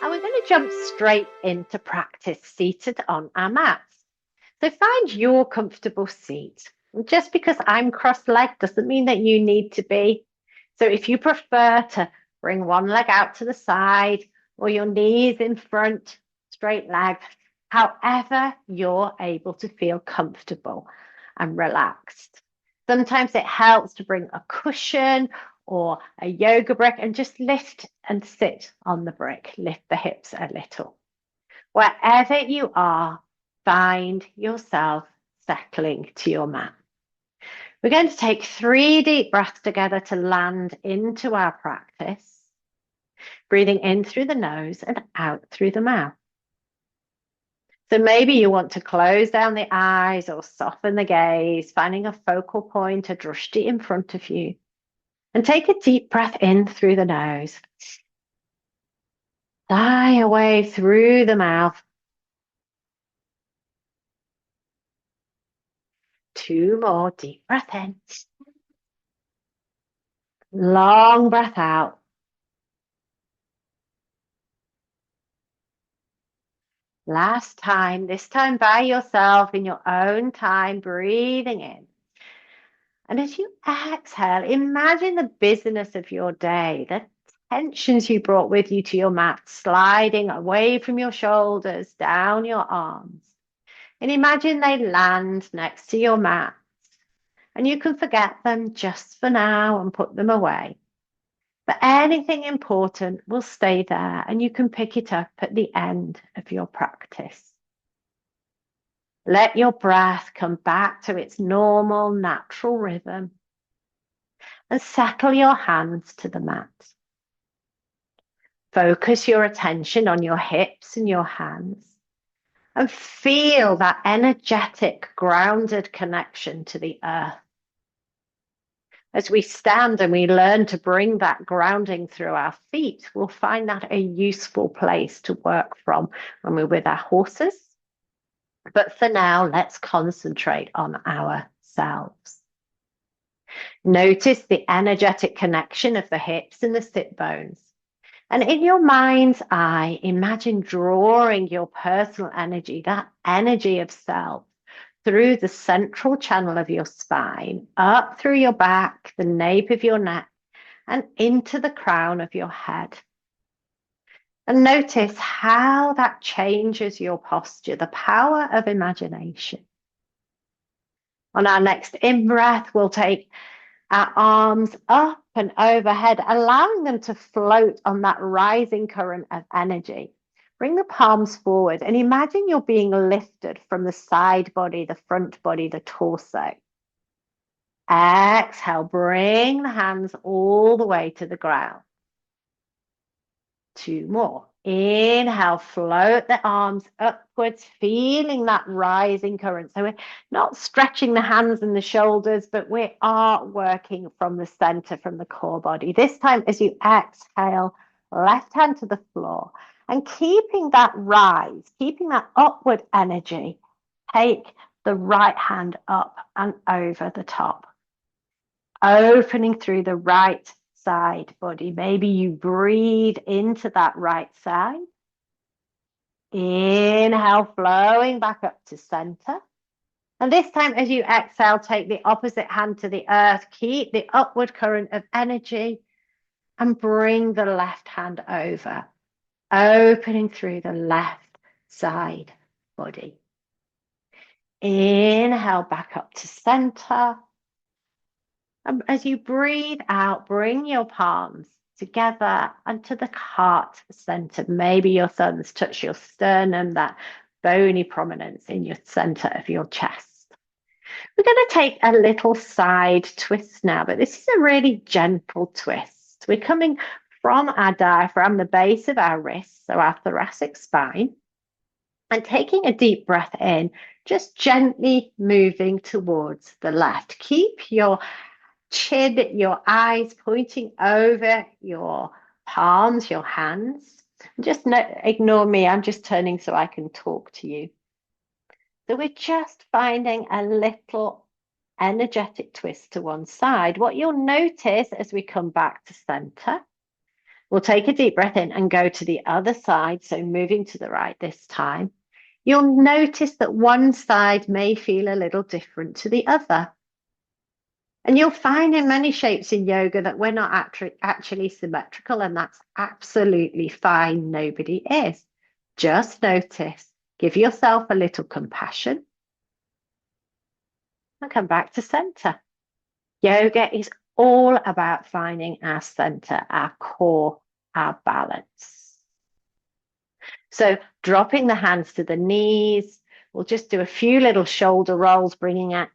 and we're going to jump straight into practice seated on our mats. So find your comfortable seat. Just because I'm cross-legged doesn't mean that you need to be. So if you prefer to bring one leg out to the side or your knees in front, straight leg, however you're able to feel comfortable and relaxed. Sometimes it helps to bring a cushion or a yoga brick and just lift and sit on the brick, lift the hips a little. Wherever you are, find yourself settling to your mat. We're going to take 3 deep breaths together to land into our practice, breathing in through the nose and out through the mouth. So maybe you want to close down the eyes or soften the gaze, finding a focal point, a drishti in front of you. And take a deep breath in through the nose. Sigh away through the mouth. 2 more deep breath in. Long breath out. Last time, this time by yourself in your own time, breathing in. And as you exhale, imagine the busyness of your day, the tensions you brought with you to your mat, sliding away from your shoulders, down your arms. And imagine they land next to your mat. And you can forget them just for now and put them away. But anything important will stay there and you can pick it up at the end of your practice. Let your breath come back to its normal, natural rhythm and settle your hands to the mat. Focus your attention on your hips and your hands and feel that energetic, grounded connection to the earth. As we stand and we learn to bring that grounding through our feet, we'll find that a useful place to work from when we're with our horses. But for now, let's concentrate on ourselves. Notice the energetic connection of the hips and the sit bones. And in your mind's eye, imagine drawing your personal energy, that energy of self, through the central channel of your spine, up through your back, the nape of your neck, and into the crown of your head. And notice how that changes your posture, the power of imagination. On our next in-breath, we'll take our arms up and overhead, allowing them to float on that rising current of energy. Bring the palms forward and imagine you're being lifted from the side body, the front body, the torso. Exhale, bring the hands all the way to the ground. 2 more. Inhale, float the arms upwards, feeling that rising current. So we're not stretching the hands and the shoulders, but we are working from the center, from the core body. This time, as you exhale, left hand to the floor. And keeping that rise, keeping that upward energy, take the right hand up and over the top. Opening through the right side body. Maybe you breathe into that right side. Inhale, flowing back up to center. And this time, as you exhale, take the opposite hand to the earth. Keep the upward current of energy and bring the left hand over, opening through the left side body. Inhale, back up to center. And as you breathe out, bring your palms together and to the heart center. Maybe your thumbs touch your sternum, that bony prominence in your center of your chest. We're going to take a little side twist now, but this is a really gentle twist. We're coming from our diaphragm, the base of our wrist, so our thoracic spine, and taking a deep breath in, just gently moving towards the left. Keep your chin, your eyes pointing over your palms, your hands. Just ignore me. I'm just turning so I can talk to you. So we're just finding a little energetic twist to one side. What you'll notice as we come back to center, We'll take a deep breath in and go to the other side. So moving to the right this time. You'll notice that one side may feel a little different to the other. And you'll find in many shapes in yoga that we're not actually symmetrical, and that's absolutely fine. Nobody is. Just notice. Give yourself a little compassion and come back to center. Yoga is all about finding our center, our core, our balance. So dropping the hands to the knees, we'll just do a few little shoulder rolls, bringing our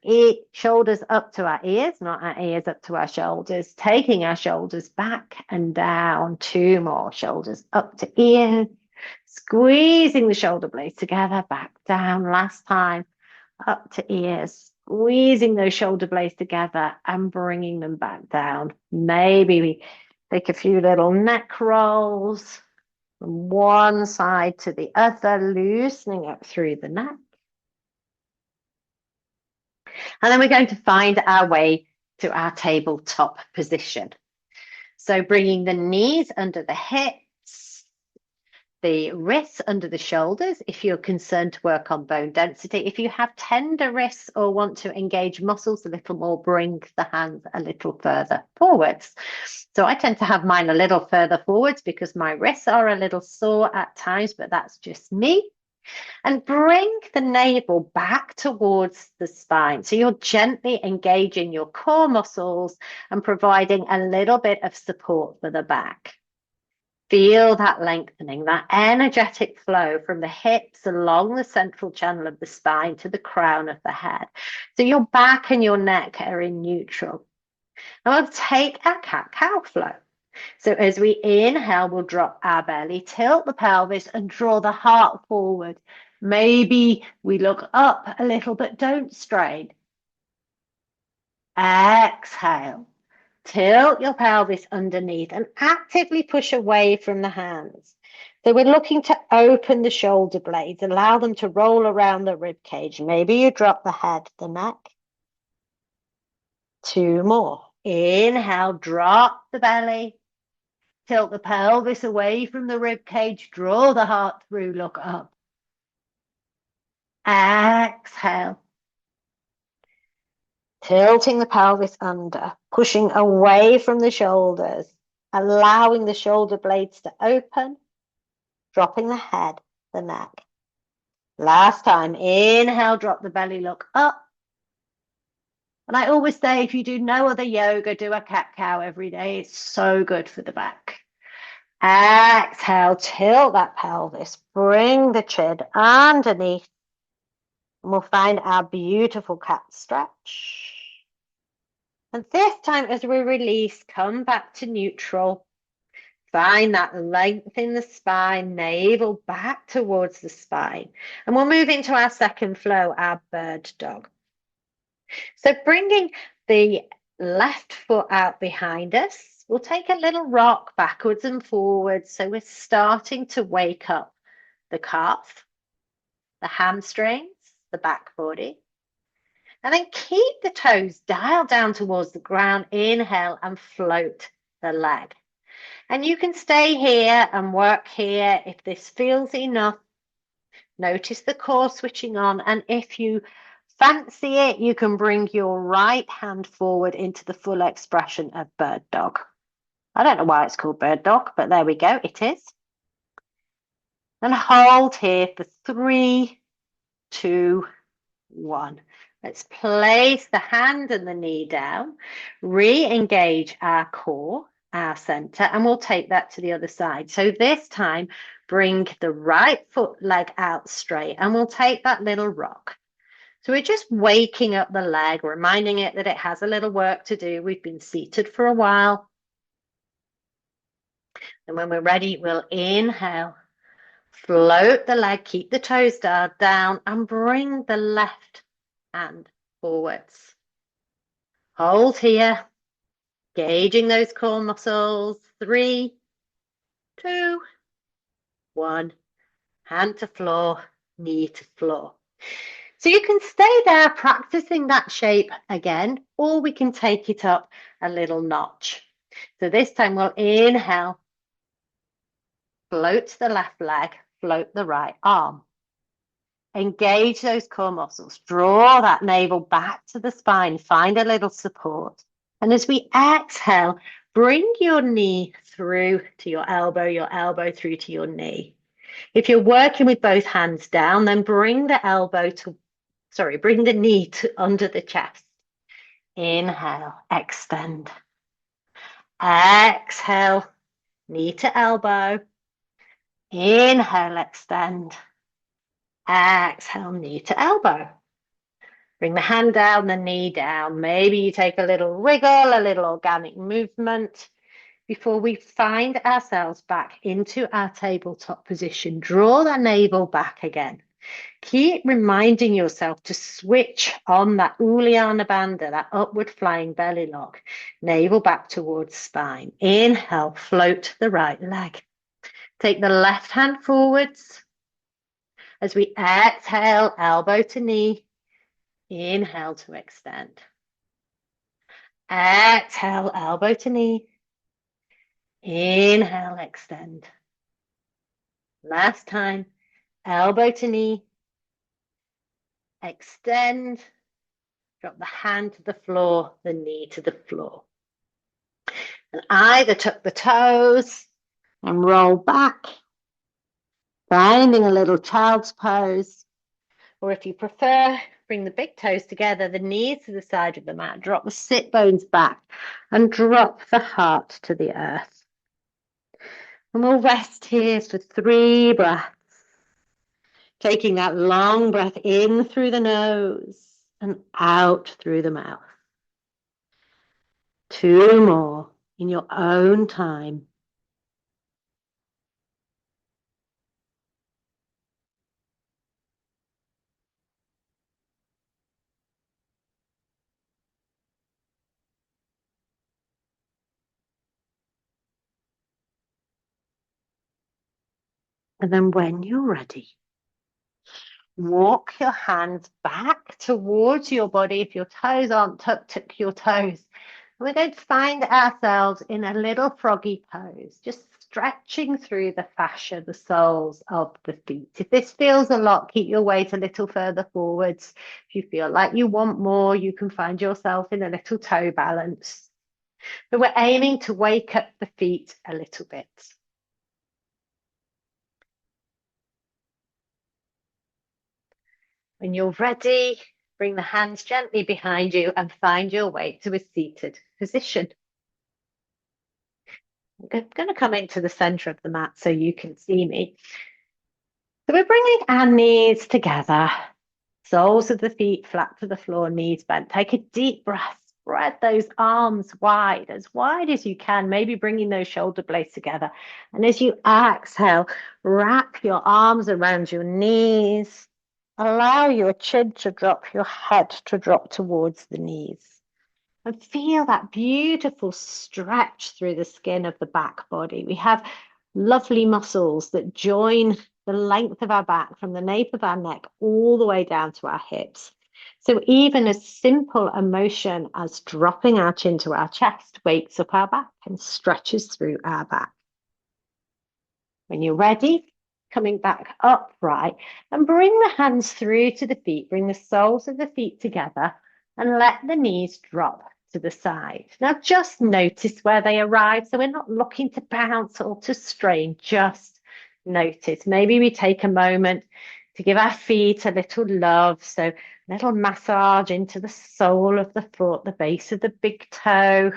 shoulders up to our ears, not our ears up to our shoulders, taking our shoulders back and down, 2 more, shoulders up to ears, squeezing the shoulder blades together, back down, last time, up to ears, squeezing those shoulder blades together and bringing them back down. Maybe we take a few little neck rolls from one side to the other, loosening up through the neck. And then we're going to find our way to our tabletop position. So bringing the knees under the hips, the wrists under the shoulders, if you're concerned to work on bone density. If you have tender wrists or want to engage muscles a little more, bring the hands a little further forwards. So I tend to have mine a little further forwards because my wrists are a little sore at times, but that's just me. And bring the navel back towards the spine. So you're gently engaging your core muscles and providing a little bit of support for the back. Feel that lengthening, that energetic flow from the hips along the central channel of the spine to the crown of the head. So your back and your neck are in neutral. And we'll take our cat-cow flow. So as we inhale, we'll drop our belly, tilt the pelvis and draw the heart forward. Maybe we look up a little, but don't strain. Exhale. Tilt your pelvis underneath and actively push away from the hands. So we're looking to open the shoulder blades, allow them to roll around the rib cage. Maybe you drop the head, the neck. 2 more. Inhale, drop the belly. Tilt the pelvis away from the rib cage. Draw the heart through, look up. Exhale. Tilting the pelvis under, pushing away from the shoulders, allowing the shoulder blades to open, dropping the head, the neck. Last time, inhale, drop the belly, look up. And I always say, if you do no other yoga, do a cat-cow every day. It's so good for the back. Exhale, tilt that pelvis, bring the chin underneath. And we'll find our beautiful cat stretch. And this time, as we release, come back to neutral. Find that length in the spine, navel back towards the spine. And we'll move into our second flow, our bird dog. So bringing the left foot out behind us, we'll take a little rock backwards and forwards. So we're starting to wake up the calf, the hamstrings, the back body. And then keep the toes dialed down towards the ground. Inhale and float the leg. And you can stay here and work here if this feels enough. Notice the core switching on. And if you fancy it, you can bring your right hand forward into the full expression of bird dog. I don't know why it's called bird dog, but there we go. It is. And hold here for 3, 2, 1. Let's place the hand and the knee down, re-engage our core, our center, and we'll take that to the other side. So this time, bring the right foot leg out straight, and we'll take that little rock. So we're just waking up the leg, reminding it that it has a little work to do. We've been seated for a while. And when we're ready, we'll inhale, float the leg, keep the toes down, and bring the left hand forwards. Hold here, gauging those core muscles. 3, 2, 1. Hand to floor, knee to floor. So you can stay there practicing that shape again, or we can take it up a little notch. So this time we'll inhale, Float the left leg, float the right arm. Engage those core muscles. Draw that navel back to the spine. Find a little support. And as we exhale, bring your knee through to your elbow through to your knee. If you're working with both hands down, then bring the knee to under the chest. Inhale, extend. Exhale, knee to elbow. Inhale, extend. Exhale, knee to elbow. Bring the hand down, the knee down. Maybe you take a little wriggle, a little organic movement before we find ourselves back into our tabletop position. Draw that navel back again. Keep reminding yourself to switch on that Uddiyana Bandha, that upward flying belly lock. Navel back towards spine. Inhale, float the right leg. Take the left hand forwards. As we exhale, elbow to knee. Inhale to extend. Exhale, elbow to knee. Inhale, extend. Last time, elbow to knee. Extend. Drop the hand to the floor, the knee to the floor. And either tuck the toes and roll back, finding a little child's pose. Or if you prefer, bring the big toes together, the knees to the side of the mat, drop the sit bones back and drop the heart to the earth. And we'll rest here for 3 breaths. Taking that long breath in through the nose and out through the mouth. 2 more in your own time. And then when you're ready, walk your hands back towards your body. If your toes aren't tucked, tuck your toes. We're going to find ourselves in a little froggy pose, just stretching through the fascia, the soles of the feet. If this feels a lot, keep your weight a little further forwards. If you feel like you want more, you can find yourself in a little toe balance. But we're aiming to wake up the feet a little bit. When you're ready, bring the hands gently behind you and find your way to a seated position. I'm going to come into the center of the mat so you can see me. So we're bringing our knees together, soles of the feet flat to the floor, knees bent. Take a deep breath, spread those arms wide as you can, maybe bringing those shoulder blades together. And as you exhale, wrap your arms around your knees. Allow your chin to drop, your head to drop towards the knees. And feel that beautiful stretch through the skin of the back body. We have lovely muscles that join the length of our back from the nape of our neck all the way down to our hips. So even a simple motion as dropping our chin to our chest wakes up our back and stretches through our back. When you're ready, coming back upright and bring the hands through to the feet, bring the soles of the feet together and let the knees drop to the side. Now just notice where they arrive. So we're not looking to bounce or to strain, just notice. Maybe we take a moment to give our feet a little love. So a little massage into the sole of the foot, the base of the big toe,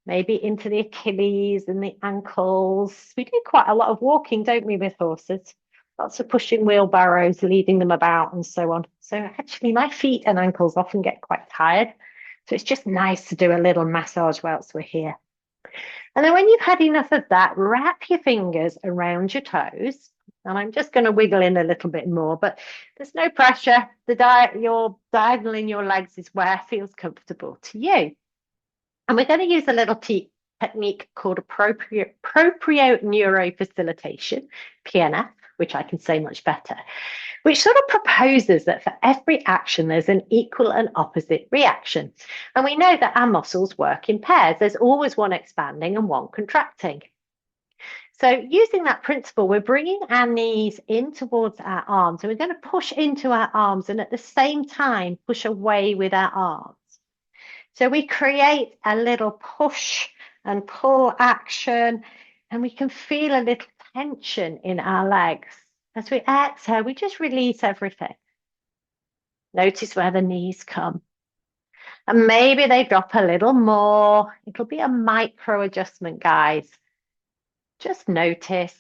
maybe into the Achilles and the ankles. We do quite a lot of walking, don't we, with horses? Lots of pushing wheelbarrows, leading them about and so on. So actually my feet and ankles often get quite tired. So it's just nice to do a little massage whilst we're here. And then when you've had enough of that, wrap your fingers around your toes. And I'm just going to wiggle in a little bit more, but there's no pressure. Your diagonal in your legs is where feels comfortable to you. And we're going to use a little technique called proprio neurofacilitation, PNF, which I can say much better, which sort of proposes that for every action, there's an equal and opposite reaction. And we know that our muscles work in pairs. There's always one expanding and one contracting. So using that principle, we're bringing our knees in towards our arms. And we're going to push into our arms and at the same time push away with our arms. So we create a little push and pull action, and we can feel a little tension in our legs. As we exhale, we just release everything. Notice where the knees come. And maybe they drop a little more. It'll be a micro adjustment, guys. Just notice.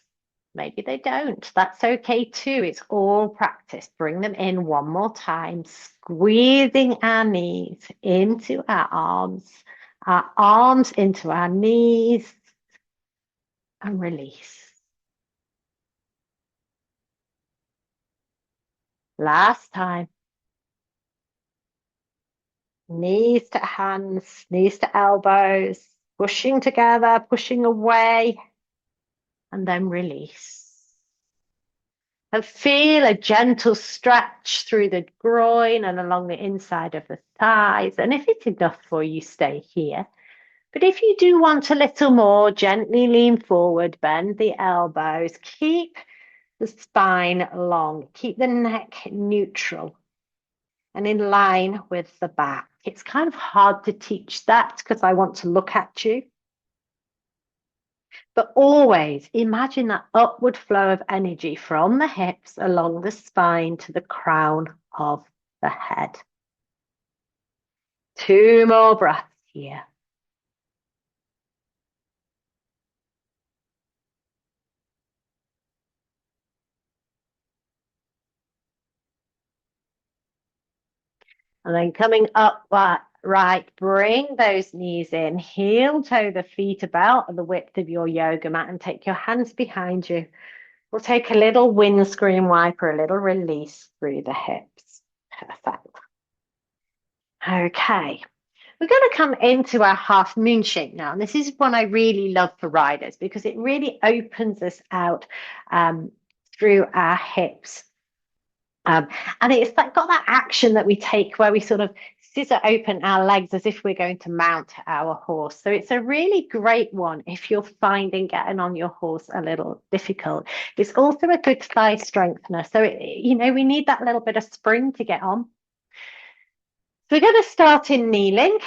Maybe they don't. That's okay too. It's all practice. Bring them in one more time, squeezing our knees into our arms into our knees, and release. Last time. Knees to hands, knees to elbows, pushing together, pushing away, and then release. And feel a gentle stretch through the groin and along the inside of the thighs. And if it's enough for you, stay here. But if you do want a little more, gently lean forward, bend the elbows, keep the spine long, keep the neck neutral and in line with the back. It's kind of hard to teach that because I want to look at you. But always imagine that upward flow of energy from the hips along the spine to the crown of the head. 2 more breaths here. And then coming up right, bring those knees in, heel toe the feet about the width of your yoga mat and take your hands behind you. We'll take a little windscreen wiper, a little release through the hips. Perfect. Okay, we're going to come into our half moon shape now. And this is one I really love for riders because it really opens us out through our hips. And it's got that action that we take where we sort of scissor open our legs as if we're going to mount our horse. So it's a really great one if you're finding getting on your horse a little difficult. It's also a good thigh strengthener. So, we need that little bit of spring to get on. So we're going to start in kneeling.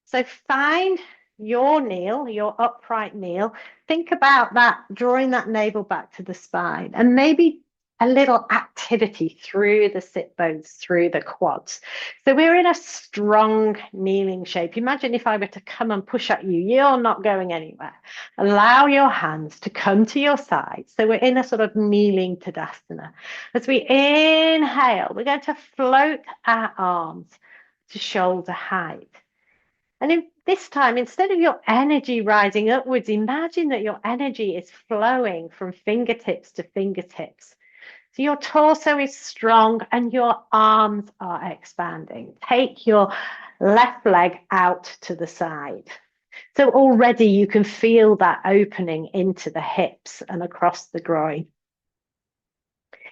So find your kneel, your upright kneel. Think about that, drawing that navel back to the spine, and maybe a little activity through the sit bones, through the quads. So we're in a strong kneeling shape. Imagine if I were to come and push at you, you're not going anywhere. Allow your hands to come to your sides. So we're in a sort of kneeling Tadasana. As we inhale, we're going to float our arms to shoulder height. And this time, instead of your energy rising upwards, imagine that your energy is flowing from fingertips to fingertips. So your torso is strong and your arms are expanding. Take your left leg out to the side. So already you can feel that opening into the hips and across the groin.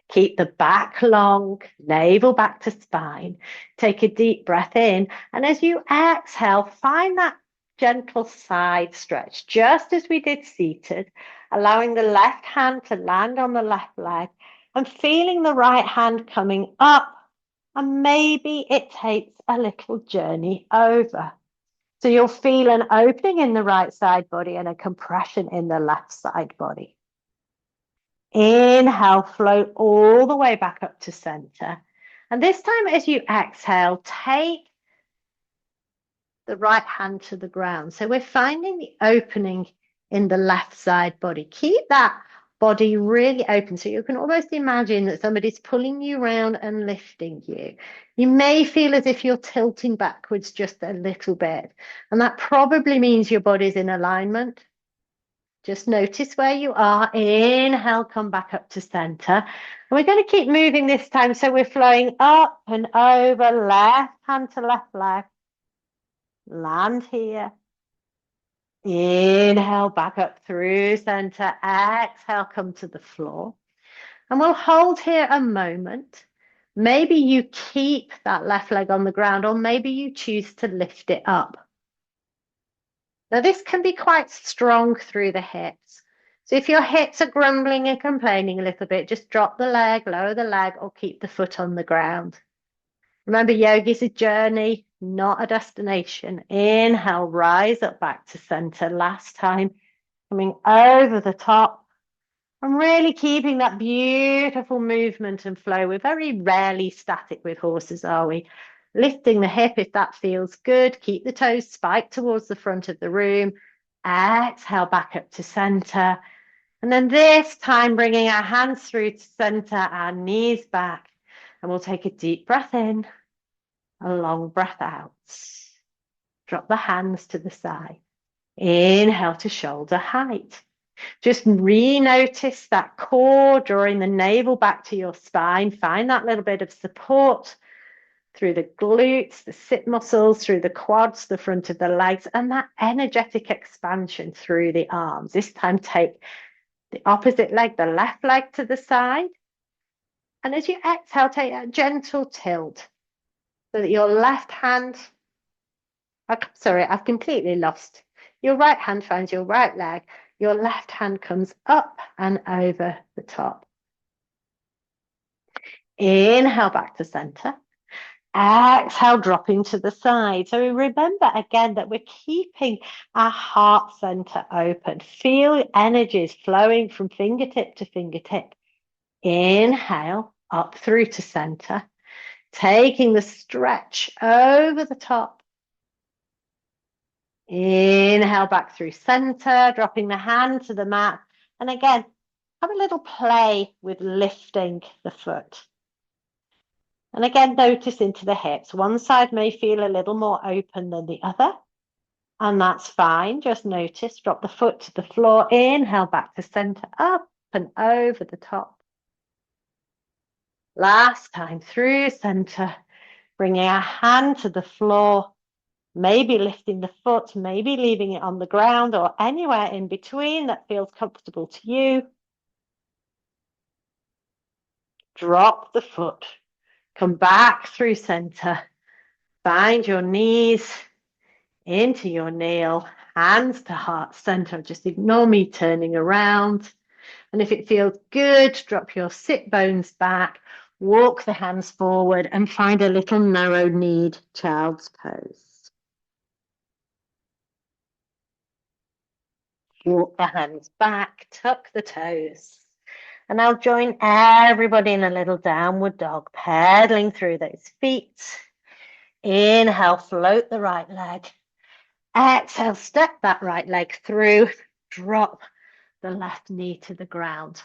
Keep the back long, navel back to spine. Take a deep breath in. And as you exhale, find that gentle side stretch, just as we did seated, allowing the left hand to land on the left leg and feeling the right hand coming up. And maybe it takes a little journey over. So you'll feel an opening in the right side body and a compression in the left side body. Inhale, float all the way back up to center. And this time as you exhale, take the right hand to the ground. So we're finding the opening in the left side body. Keep that body really open. So you can almost imagine that somebody's pulling you around and lifting you. You may feel as if you're tilting backwards just a little bit. And that probably means your body's in alignment. Just notice where you are. Inhale, come back up to center. And we're going to keep moving this time. So we're flowing up and over, left hand to left leg. Land here. Inhale, back up through center. Exhale, come to the floor. And we'll hold here a moment. Maybe you keep that left leg on the ground, or maybe you choose to lift it up. Now, this can be quite strong through the hips. So if your hips are grumbling and complaining a little bit, just drop the leg, lower the leg, or keep the foot on the ground. Remember, yoga is a journey, not a destination. Inhale, rise up back to center. Last time, coming over the top. I'm really keeping that beautiful movement and flow. We're very rarely static with horses, are we? Lifting the hip if that feels good. Keep the toes spiked towards the front of the room. Exhale back up to center. And then this time, bringing our hands through to center, our knees back. And we'll take a deep breath in, a long breath out. Drop the hands to the side. Inhale to shoulder height. Just re-notice that core, drawing the navel back to your spine. Find that little bit of support through the glutes, the sit muscles, through the quads, the front of the legs, and that energetic expansion through the arms. This time, take the opposite leg, the left leg, to the side. And as you exhale, take a gentle tilt so that your left hand, sorry, I've completely lost. Your right hand finds your right leg. Your left hand comes up and over the top. Inhale back to center. Exhale, dropping to the side. So remember again that we're keeping our heart center open. Feel energies flowing from fingertip to fingertip. Inhale, up through to center. Taking the stretch over the top. Inhale back through center, dropping the hand to the mat. And again, have a little play with lifting the foot. And again, notice into the hips. One side may feel a little more open than the other. And that's fine. Just notice, drop the foot to the floor. Inhale back to center, up and over the top. Last time through center, bringing our hand to the floor. Maybe lifting the foot, maybe leaving it on the ground or anywhere in between that feels comfortable to you. Drop the foot. Come back through center. Find your knees into your kneel, hands to heart center. Just ignore me turning around. And if it feels good, drop your sit bones back, walk the hands forward and find a little narrow-kneed child's pose. Walk the hands back, tuck the toes. And I'll join everybody in a little downward dog, pedaling through those feet. Inhale, float the right leg. Exhale, step that right leg through. Drop the left knee to the ground.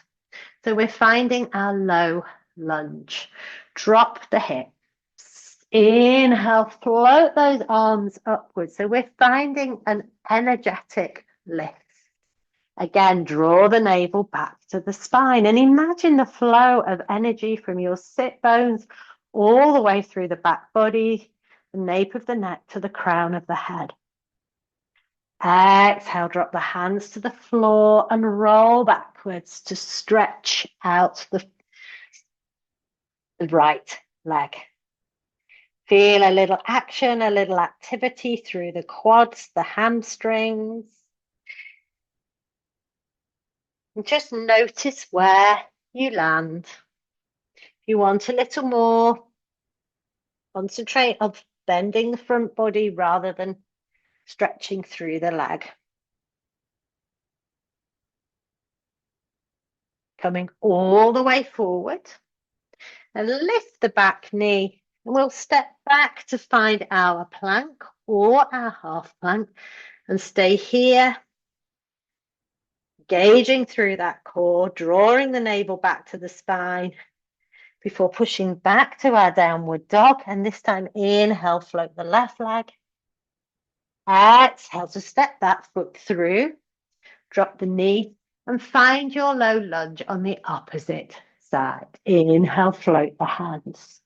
So we're finding our low lunge. Drop the hips. Inhale, float those arms upwards. So we're finding an energetic lift. Again, draw the navel back to the spine and imagine the flow of energy from your sit bones all the way through the back body, the nape of the neck to the crown of the head. Exhale, drop the hands to the floor and roll backwards to stretch out the right leg. Feel a little action, a little activity through the quads, the hamstrings. And just notice where you land. If you want a little more, concentrate on bending the front body rather than stretching through the leg. Coming all the way forward. And lift the back knee. And we'll step back to find our plank or our half plank and stay here. Gauging through that core, drawing the navel back to the spine before pushing back to our downward dog. And this time, inhale, float the left leg. Exhale to step that foot through. Drop the knee and find your low lunge on the opposite side. Inhale, float the hands.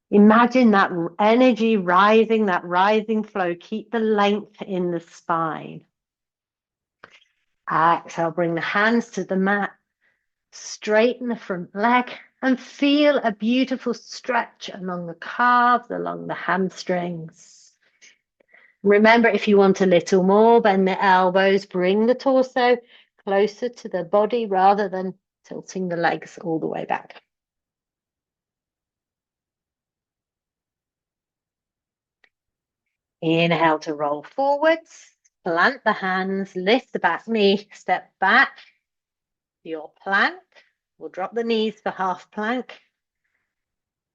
Imagine that energy rising, that rising flow. Keep the length in the spine. Exhale, bring the hands to the mat. Straighten the front leg and feel a beautiful stretch along the calves, along the hamstrings. Remember, if you want a little more, bend the elbows, bring the torso closer to the body rather than tilting the legs all the way back. Inhale to roll forwards, plant the hands, lift the back knee, step back. Your plank. We'll drop the knees for half plank.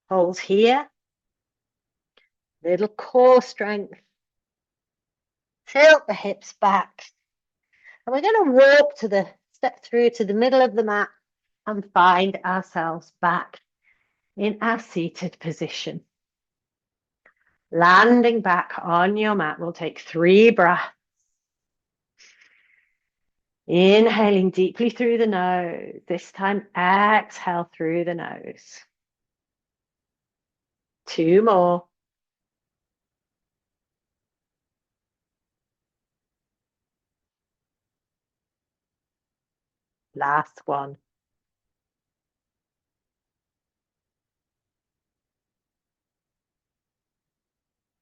Hold here. Little core strength. Tilt the hips back. And we're going to step through to the middle of the mat and find ourselves back in our seated position. Landing back on your mat, we'll take 3 breaths. Inhaling deeply through the nose. This time, exhale through the nose. 2 more. Last one.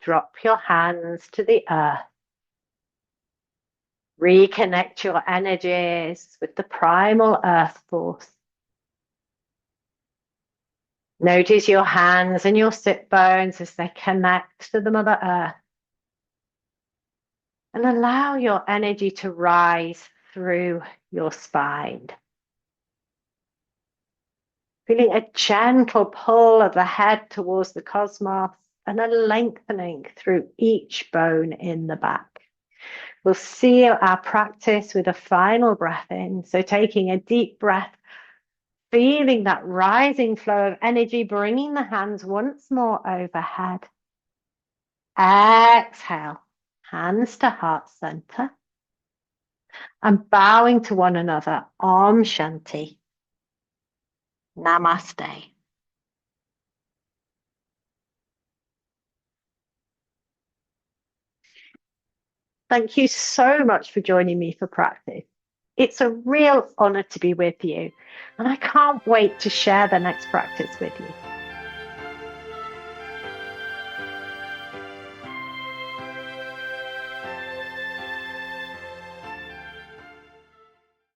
Drop your hands to the earth. Reconnect your energies with the primal earth force. Notice your hands and your sit bones as they connect to the Mother Earth. And allow your energy to rise through your spine. Feeling a gentle pull of the head towards the cosmos and a lengthening through each bone in the back. We'll seal our practice with a final breath in. So taking a deep breath, feeling that rising flow of energy, bringing the hands once more overhead. Exhale, hands to heart center. And bowing to one another, Om Shanti. Namaste. Thank you so much for joining me for practice. It's a real honor to be with you, and I can't wait to share the next practice with you.